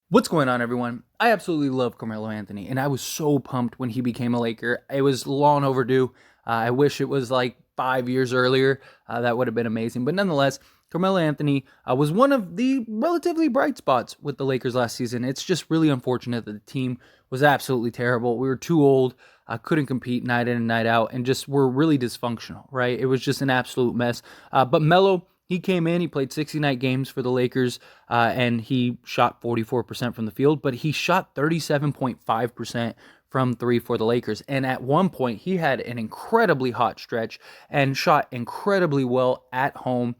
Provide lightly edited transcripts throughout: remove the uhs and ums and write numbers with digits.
What's going on, everyone? I absolutely love Carmelo Anthony, and I was so pumped when he became a Laker. It was long overdue. I wish it was like 5 years earlier. That would have been amazing. But nonetheless, Carmelo Anthony was one of the relatively bright spots with the Lakers last season. It's just really unfortunate that the team was absolutely terrible. We were too old, couldn't compete night in and night out, and just were really dysfunctional, right? It was just an absolute mess. But Melo, he came in, he played 69 games for the Lakers, and he shot 44% from the field, but he shot 37.5% from three for the Lakers. And at one point, he had an incredibly hot stretch and shot incredibly well at home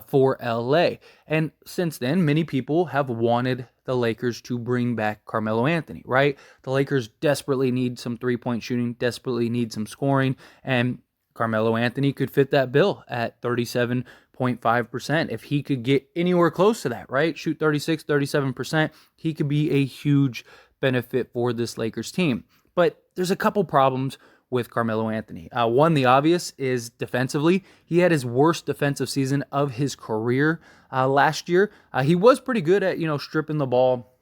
for LA. And since then, many people have wanted the Lakers to bring back Carmelo Anthony, right? The Lakers desperately need some three-point shooting, desperately need some scoring, and Carmelo Anthony could fit that bill at 37.5%. If he could get anywhere close to that, right? Shoot 36, 37%, he could be a huge benefit for this Lakers team. But there's a couple problems with Carmelo Anthony. One, the obvious, is defensively. He had his worst defensive season of his career last year. He was pretty good at, stripping the ball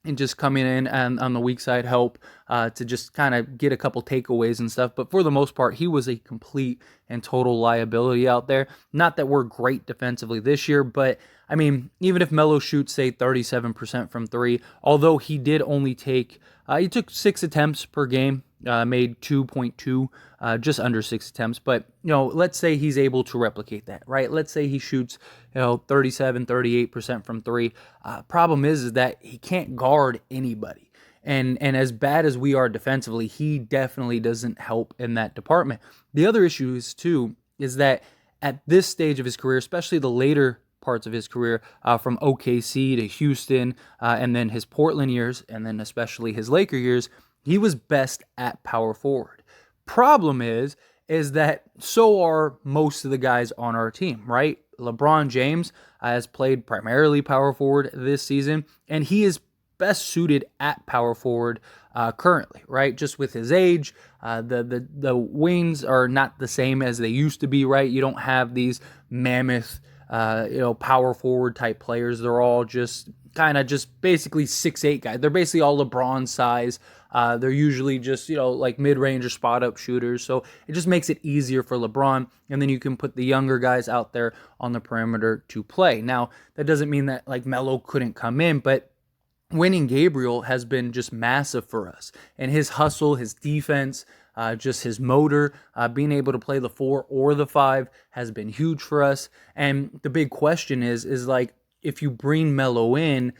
and just coming in and on the weak side help to just kind of get a couple takeaways and stuff. But for the most part, he was a complete and total liability out there. Not that we're great defensively this year, but I mean, even if Melo shoots, say, 37% from three, although he did only he took 6 attempts per game, made 2.2, just under 6 attempts. But, let's say he's able to replicate that, right? Let's say he shoots, 37, 38% from three. Problem is that he can't guard anybody. And as bad as we are defensively, he definitely doesn't help in that department. The other issue is that at this stage of his career, especially the later parts of his career, from OKC to Houston, and then his Portland years, and then especially his Laker years, he was best at power forward. Problem is that so are most of the guys on our team, right? LeBron James has played primarily power forward this season, and he is best suited at power forward currently, right? Just with his age, the wings are not the same as they used to be, right? You don't have these mammoth, power forward type players. They're all just basically 6'8" guys. They're basically all LeBron size. They're usually just, like mid-range or spot-up shooters. So it just makes it easier for LeBron. And then you can put the younger guys out there on the perimeter to play. Now, that doesn't mean that, like, Melo couldn't come in, but winning Gabriel has been just massive for us. And his hustle, his defense, just his motor, being able to play the 4 or the 5 has been huge for us. And the big question is like, if you bring Melo in,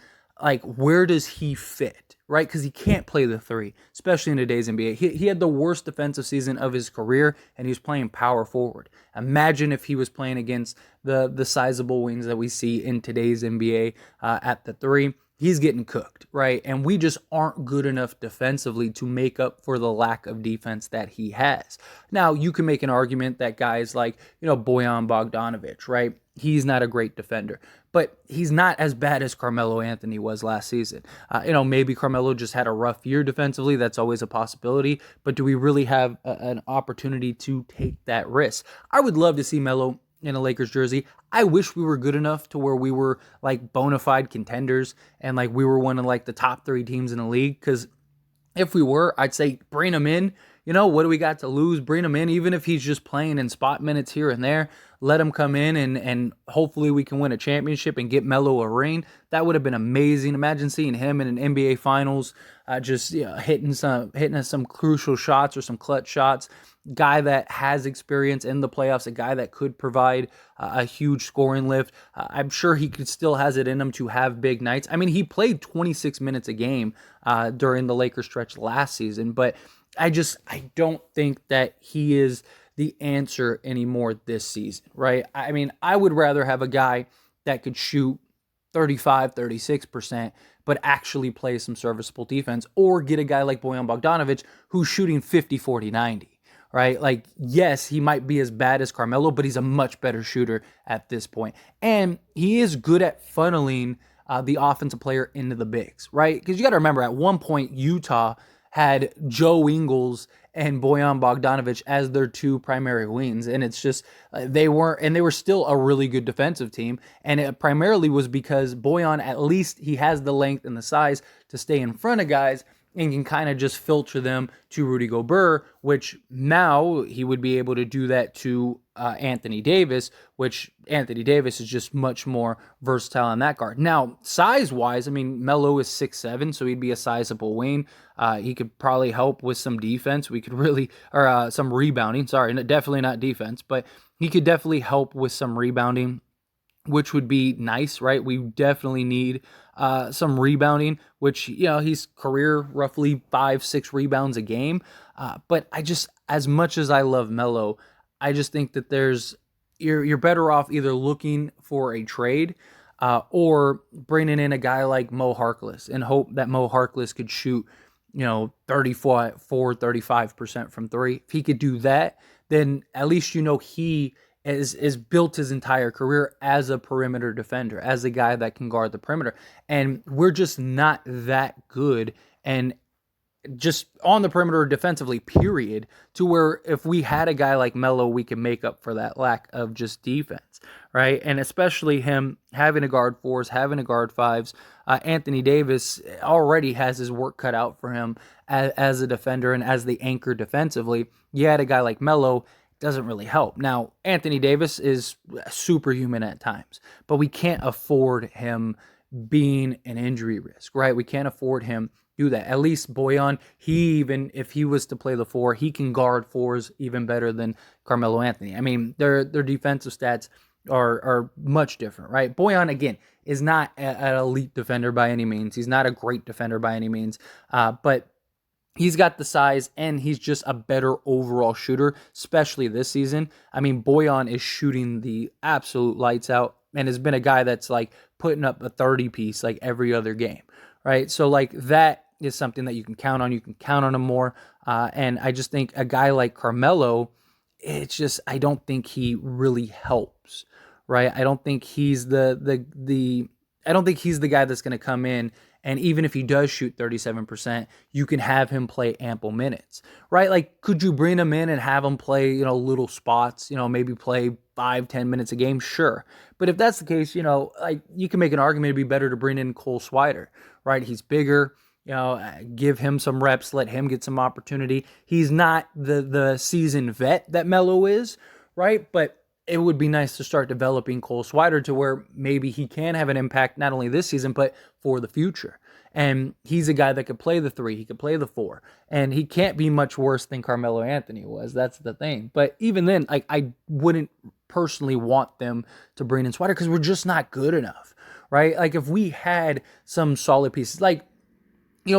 like, where does he fit, right? Because he can't play the 3, especially in today's NBA. He had the worst defensive season of his career, and he was playing power forward. Imagine if he was playing against the sizable wings that we see in today's NBA at the 3. He's getting cooked, right? And we just aren't good enough defensively to make up for the lack of defense that he has. Now, you can make an argument that guys like, Bojan Bogdanovic, right? He's not a great defender, but he's not as bad as Carmelo Anthony was last season. Maybe Carmelo just had a rough year defensively. That's always a possibility, but do we really have an opportunity to take that risk? I would love to see Melo in a Lakers jersey. I wish we were good enough to where we were like bona fide contenders and like we were one of like the top 3 teams in the league. Because if we were, I'd say bring him in. What do we got to lose? Bring him in, even if he's just playing in spot minutes here and there. Let him come in and hopefully we can win a championship and get Melo a ring. That would have been amazing. Imagine seeing him in an NBA Finals, just hitting some crucial shots or some clutch shots. Guy that has experience in the playoffs, a guy that could provide a huge scoring lift. I'm sure he still has it in him to have big nights. I mean, he played 26 minutes a game during the Lakers stretch last season, but I don't think that he is the answer anymore this season, right? I mean, I would rather have a guy that could shoot 35, 36%, but actually play some serviceable defense, or get a guy like Bojan Bogdanovic who's shooting 50, 40, 90. Right? Like, yes, he might be as bad as Carmelo, but he's a much better shooter at this point. And he is good at funneling the offensive player into the bigs, right? Because you got to remember, at one point, Utah had Joe Ingles and Bojan Bogdanovic as their two primary wings, and it's just they were still a really good defensive team, and it primarily was because Bojan, at least he has the length and the size to stay in front of guys and can kind of just filter them to Rudy Gobert, which now he would be able to do that to Anthony Davis, which Anthony Davis is just much more versatile in that guard. Now, size-wise, I mean, Melo is 6'7", so he'd be a sizable wing. He could probably help with some defense. We could really, or some rebounding. Sorry, definitely not defense, but he could definitely help with some rebounding, which would be nice, right? We definitely need some rebounding, which, he's career roughly 5-6 rebounds a game. But as much as I love Melo, I just think that you're better off either looking for a trade or bringing in a guy like Mo Harkless and hope that Mo Harkless could shoot, 35% from three. If he could do that, then at least he is built his entire career as a perimeter defender, as a guy that can guard the perimeter. And we're just not that good and just on the perimeter defensively, period, to where if we had a guy like Melo, we could make up for that lack of just defense, right? And especially him having a guard fours, having a guard fives. Anthony Davis already has his work cut out for him as a defender and as the anchor defensively. You had a guy like Melo, doesn't really help. Now, Anthony Davis is superhuman at times, but we can't afford him being an injury risk, right? We can't afford him do that. At least Bojan, even if he was to play the four, he can guard fours even better than Carmelo Anthony. I mean, their defensive stats are much different, right? Bojan, again, is not an elite defender by any means. He's not a great defender by any means, but he's got the size, and he's just a better overall shooter, especially this season. I mean, Bojan is shooting the absolute lights out and has been a guy that's like putting up a 30-piece like every other game, right? So like that is something that you can count on. You can count on him more. And I just think a guy like Carmelo, I don't think he really helps, right? I don't think he's I don't think he's the guy that's going to come in, and even if he does shoot 37%, you can have him play ample minutes, right? Like, could you bring him in and have him play, little spots, maybe play 5-10 minutes a game? Sure. But if that's the case, like, you can make an argument it'd be better to bring in Cole Swider, right? He's bigger, give him some reps, let him get some opportunity. He's not the seasoned vet that Melo is, right? But it would be nice to start developing Cole Swider to where maybe he can have an impact not only this season, but for the future. And he's a guy that could play the three, he could play the four, and he can't be much worse than Carmelo Anthony was. That's the thing. But even then, I wouldn't personally want them to bring in Swider because we're just not good enough, right? Like, if we had some solid pieces, like,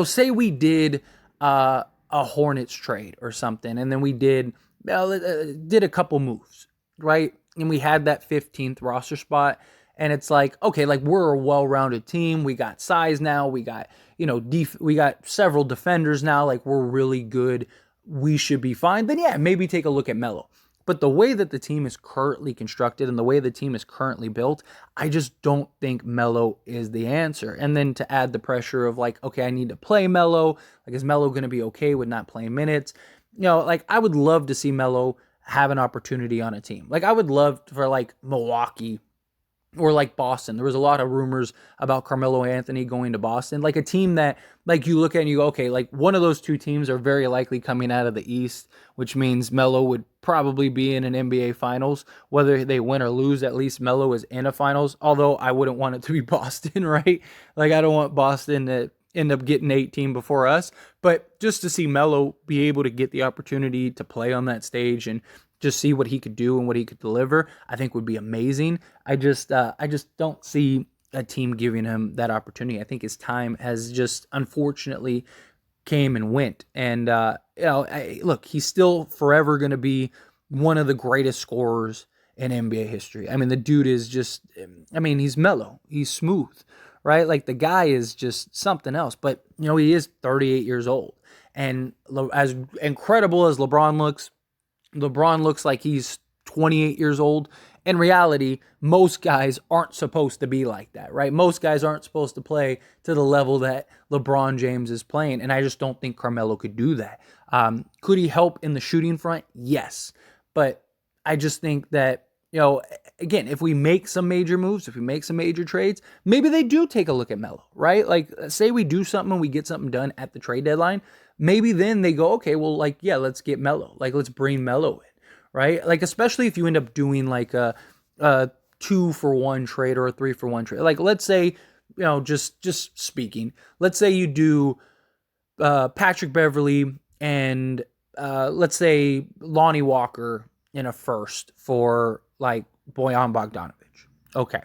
say we did a Hornets trade or something, and then we did a couple moves, right? And we had that 15th roster spot, and it's like, okay, like, we're a well-rounded team. We got size now. We got, we got several defenders now. Like, we're really good. We should be fine. Then yeah, maybe take a look at Melo. But the way that the team is currently constructed and the way the team is currently built, I just don't think Melo is the answer. And then to add the pressure of like, okay, I need to play Melo. Like, is Melo going to be okay with not playing minutes? Like, I would love to see Melo have an opportunity on a team. Like, I would love for like Milwaukee or like Boston. There was a lot of rumors about Carmelo Anthony going to Boston. Like, a team that, like, you look at and you go, okay, like, one of those two teams are very likely coming out of the East, which means Melo would probably be in an NBA Finals. Whether they win or lose, at least Melo is in a Finals, although I wouldn't want it to be Boston, right? Like, I don't want Boston to end up getting 18 before us. But just to see Melo be able to get the opportunity to play on that stage and just see what he could do and what he could deliver, I think would be amazing. I just don't see a team giving him that opportunity. I think his time has just unfortunately came and went. And look, he's still forever going to be one of the greatest scorers in NBA history. I mean, the dude is just, he's Melo, he's smooth, right? Like, the guy is just something else. But he is 38 years old, and as incredible as LeBron looks like he's 28 years old, in reality, most guys aren't supposed to be like that, right? Most guys aren't supposed to play to the level that LeBron James is playing, and I just don't think Carmelo could do that. Could he help in the shooting front? Yes. But I just think that, again, if we make some major moves, if we make some major trades, maybe they do take a look at Melo, right? Like, say we do something and we get something done at the trade deadline, maybe then they go, okay, well, like, yeah, let's get Melo. Like, let's bring Melo in, right? Like, especially if you end up doing like a 2-for-1 trade or a 3-for-1 trade. Like, let's say, just speaking, let's say you do Patrick Beverly and let's say Lonnie Walker in a first for like Bojan Bogdanovic. Okay.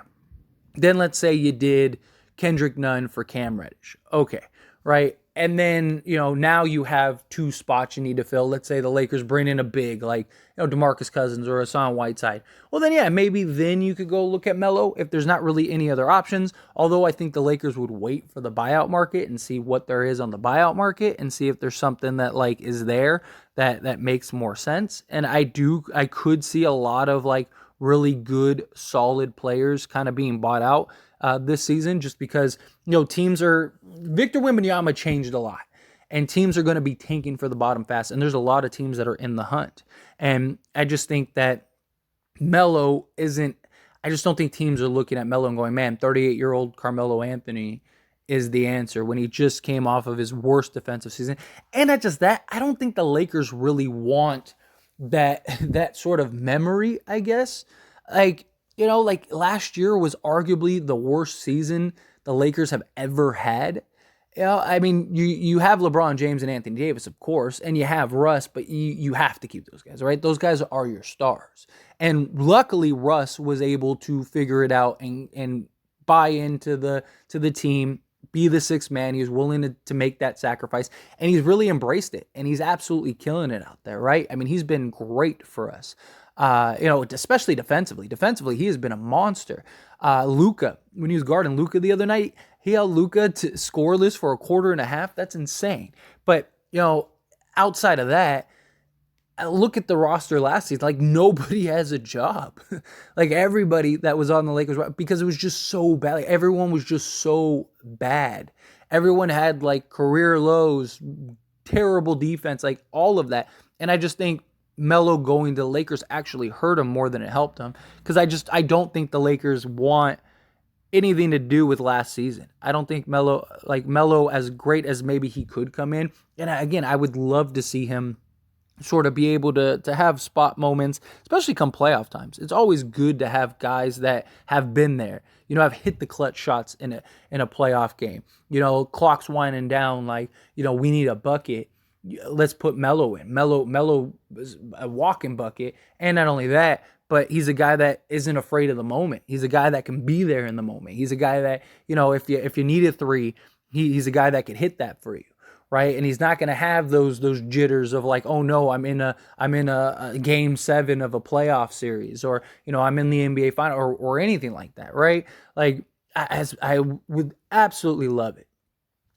Then let's say you did Kendrick Nunn for Cam Reddish. Okay. Right. And then, now you have 2 spots you need to fill. Let's say the Lakers bring in a big, like, DeMarcus Cousins or Hassan Whiteside. Well, then, yeah, maybe then you could go look at Melo if there's not really any other options. Although I think the Lakers would wait for the buyout market and see what there is on the buyout market and see if there's something that, like, is there that makes more sense. And I could see a lot of, like, really good, solid players kind of being bought out this season, just because, teams are, Victor Wembanyama changed a lot, and teams are going to be tanking for the bottom fast, and there's a lot of teams that are in the hunt. And I just think that Melo isn't, I just don't think teams are looking at Melo and going, man, 38-year-old Carmelo Anthony is the answer when he just came off of his worst defensive season. And not just that, I don't think the Lakers really want that sort of memory, I guess. Like, like last year was arguably the worst season the Lakers have ever had. I mean, you have LeBron James and Anthony Davis, of course, and you have Russ, but you have to keep those guys, right? Those guys are your stars. And luckily, Russ was able to figure it out and buy into the team, be the sixth man. He was willing to make that sacrifice, and he's really embraced it, and he's absolutely killing it out there, right? I mean, he's been great for us. Especially defensively. Defensively, he has been a monster. Luka, when he was guarding Luka the other night, he held Luka to scoreless for a quarter and a half. That's insane. But, outside of that, look at the roster last season. Like, nobody has a job. Like, everybody that was on the Lakers, because it was just so bad. Like, everyone was just so bad. Everyone had, like, career lows, terrible defense, like, all of that. And I just think Melo going to the Lakers actually hurt him more than it helped him, because I don't think the Lakers want anything to do with last season. I don't think Melo, as great as maybe he could come in, and again, I would love to see him sort of be able to have spot moments, especially come playoff times. It's always good to have guys that have been there, have hit the clutch shots in a playoff game. Clock's winding down, like, we need a bucket. Let's put Melo in. Melo is a walking bucket, and not only that, but he's a guy that isn't afraid of the moment. He's a guy that can be there in the moment. He's a guy that, if you need a three, he's a guy that can hit that for you, right? And he's not going to have those jitters of like, oh no, I'm in a game 7 of a playoff series, or I'm in the NBA final, or anything like that, right? Like, I would absolutely love it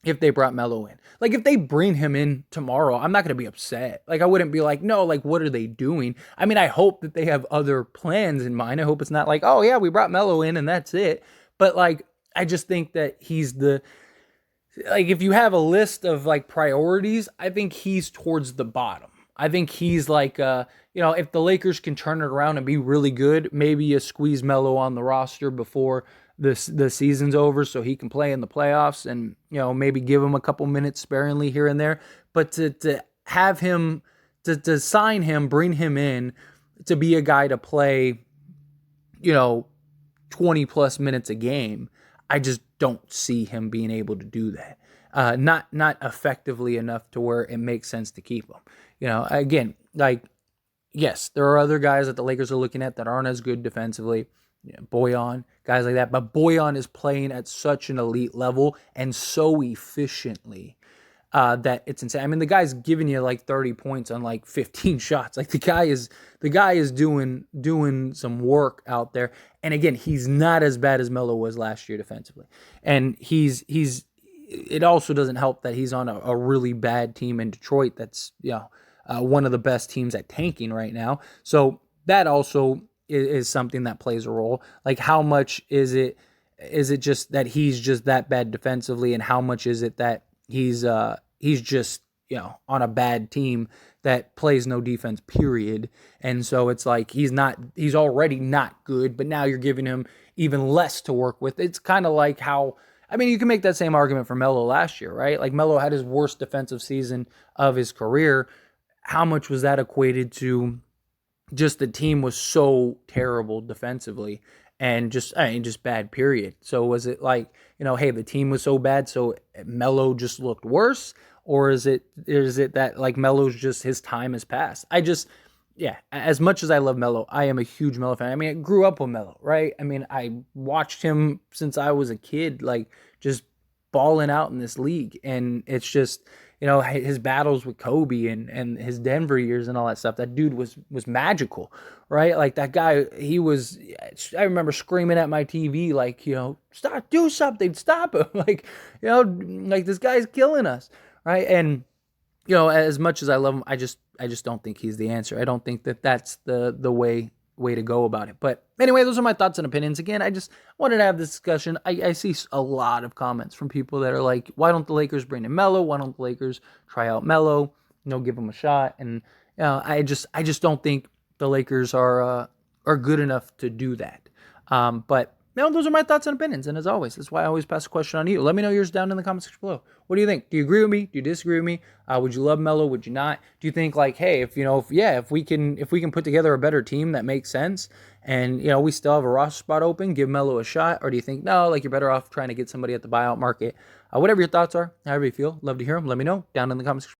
if they brought Melo in. Like, if they bring him in tomorrow, I'm not going to be upset. Like, I wouldn't be like, no, like, what are they doing? I mean, I hope that they have other plans in mind. I hope it's not like, oh, yeah, we brought Melo in and that's it. But, like, I just think that he's like, if you have a list of, like, priorities, I think he's towards the bottom. I think he's like, if the Lakers can turn it around and be really good, maybe you squeeze Melo on the roster before the season's over so he can play in the playoffs, and, maybe give him a couple minutes sparingly here and there. But to have him, to sign him, bring him in to be a guy to play, 20 plus minutes a game, I just don't see him being able to do that. Not effectively enough to where it makes sense to keep him. Again, like, yes, there are other guys that the Lakers are looking at that aren't as good defensively. Bojan, guys like that. But Bojan is playing at such an elite level and so efficiently that it's insane. I mean, the guy's giving you like 30 points on like 15 shots. Like, the guy is doing some work out there. And again, he's not as bad as Melo was last year defensively. And it also doesn't help that he's on a really bad team in Detroit that's one of the best teams at tanking right now. So that also is something that plays a role. Like, how much is it? Is it just that he's just that bad defensively, and how much is it that he's just, on a bad team that plays no defense, period. And so it's like he's already not good, but now you're giving him even less to work with. It's kind of like how, I mean, you can make that same argument for Melo last year, right? Like, Melo had his worst defensive season of his career. How much was that equated to just the team was so terrible defensively and just bad, period? So was it like, hey, the team was so bad, so Melo just looked worse? Or is it that, like, Melo's just, his time has passed? Yeah, as much as I love Melo, I am a huge Melo fan. I mean, I grew up with Melo, right? I mean, I watched him since I was a kid, like, just balling out in this league. And it's just, his battles with Kobe and his Denver years and all that stuff. That dude was magical, right? Like, that guy, I remember screaming at my TV, like, stop, do something, stop him. Like, like, this guy's killing us, right? And, as much as I love him, I just don't think he's the answer. I don't think that that's the way to go about it. But anyway, those are my thoughts and opinions. Again, I just wanted to have this discussion. I see a lot of comments from people that are like, why don't the Lakers bring in Melo? Why don't the Lakers try out Melo? Give him a shot. And I just don't think the Lakers are good enough to do that. But those are my thoughts and opinions. And as always, that's why I always pass a question on to you. Let me know yours down in the comment section below. What do you think? Do you agree with me? Do you disagree with me? Would you love Melo? Would you not? Do you think, like, hey, if we can put together a better team that makes sense, and we still have a roster spot open, give Melo a shot? Or do you think, no, like, you're better off trying to get somebody at the buyout market? Whatever your thoughts are, however you feel, love to hear them. Let me know down in the comment section.